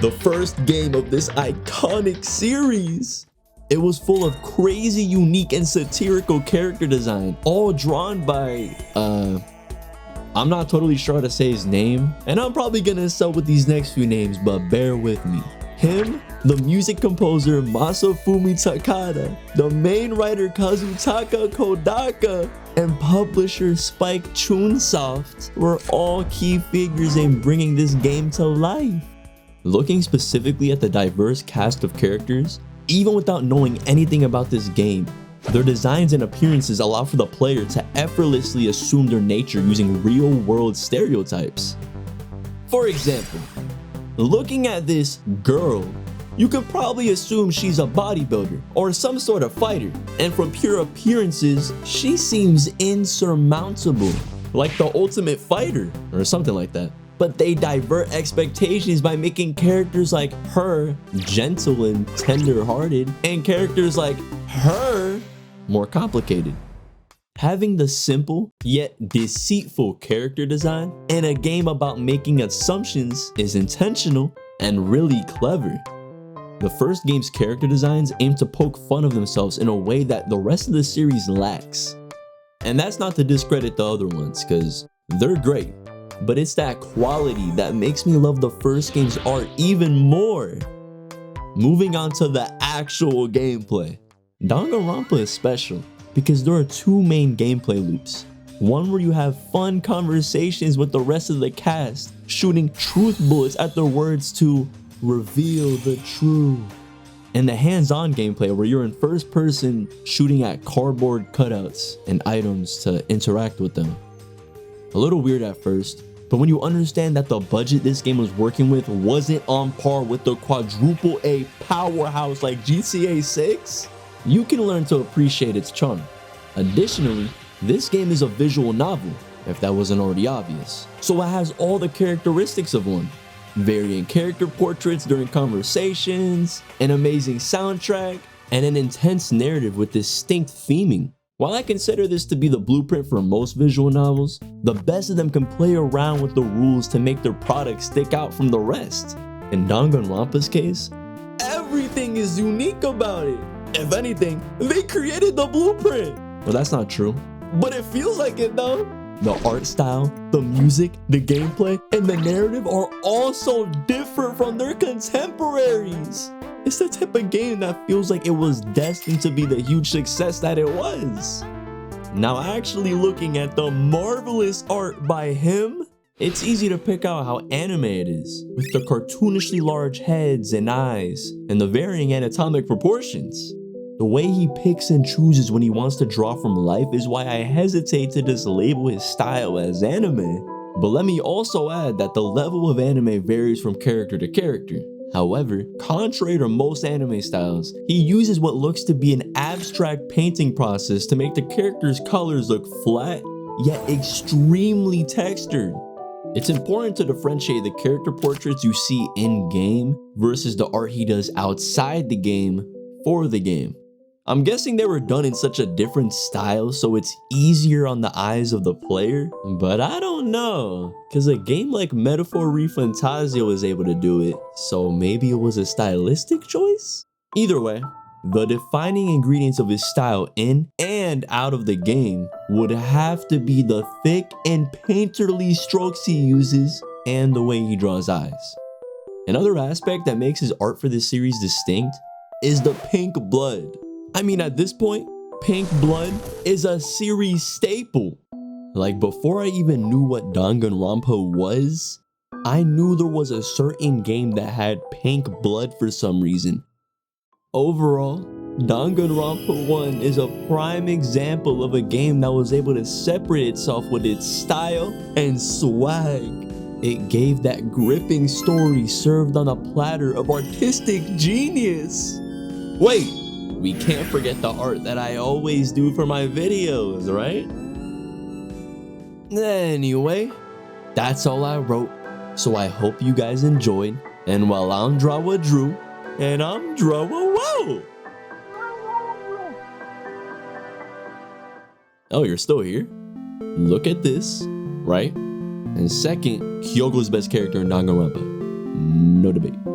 The first game of this iconic series. It was full of crazy, unique, and satirical character design, all drawn by, I'm not totally sure how to say his name, and I'm probably gonna sell with these next few names, but bear with me. Him, the music composer Masafumi Takada, the main writer Kazutaka Kodaka, and publisher Spike Chunsoft were all key figures in bringing this game to life. Looking specifically at the diverse cast of characters, even without knowing anything about this game, their designs and appearances allow for the player to effortlessly assume their nature using real-world stereotypes. For example, looking at this girl, you could probably assume she's a bodybuilder or some sort of fighter, and from pure appearances, she seems insurmountable, like the ultimate fighter or something like that. But they divert expectations by making characters like her gentle and tender-hearted, and characters like her more complicated. Having the simple yet deceitful character design in a game about making assumptions is intentional and really clever. The first game's character designs aim to poke fun of themselves in a way that the rest of the series lacks. And that's not to discredit the other ones, because they're great. But it's that quality that makes me love the first game's art even more. Moving on to the actual gameplay. Danganronpa is special because there are two main gameplay loops. One where you have fun conversations with the rest of the cast, shooting truth bullets at their words to reveal the truth. And the hands-on gameplay where you're in first person shooting at cardboard cutouts and items to interact with them. A little weird at first, but when you understand that the budget this game was working with wasn't on par with the quadruple A powerhouse like GTA 6, you can learn to appreciate its charm. Additionally, this game is a visual novel, if that wasn't already obvious, so it has all the characteristics of one. Varying character portraits during conversations, an amazing soundtrack, and an intense narrative with distinct theming. While I consider this to be the blueprint for most visual novels, the best of them can play around with the rules to make their product stick out from the rest. In Danganronpa's case, everything is unique about it. If anything, they created the blueprint. Well, that's not true, but it feels like it though. The art style, the music, the gameplay, and the narrative are all so different from their contemporaries. It's the type of game that feels like it was destined to be the huge success that it was. Now, actually looking at the marvelous art by him, it's easy to pick out how anime it is, with the cartoonishly large heads and eyes, and the varying anatomic proportions. The way he picks and chooses when he wants to draw from life is why I hesitate to just label his style as anime. But let me also add that the level of anime varies from character to character. However, contrary to most anime styles, he uses what looks to be an abstract painting process to make the characters' colors look flat, yet extremely textured. It's important to differentiate the character portraits you see in-game versus the art he does outside the game for the game. I'm guessing they were done in such a different style so it's easier on the eyes of the player, but I don't know, because a game like Metaphor ReFantazio was able to do it, so maybe it was a stylistic choice? Either way, the defining ingredients of his style in and out of the game would have to be the thick and painterly strokes he uses and the way he draws eyes. Another aspect that makes his art for this series distinct is the pink blood. I mean, at this point, pink blood is a series staple. Like, before I even knew what Danganronpa was, I knew there was a certain game that had pink blood for some reason. Overall, Danganronpa 1 is a prime example of a game that was able to separate itself with its style and swag. It gave that gripping story served on a platter of artistic genius. Wait, we can't forget the art that I always do for my videos, right? Anyway, that's all I wrote, so I hope you guys enjoyed. And while I'm Drawadrew, and I'm Drawadrew. Oh, you're still here? Look at this, right? And second, Kyogo's best character in Danganronpa. No debate.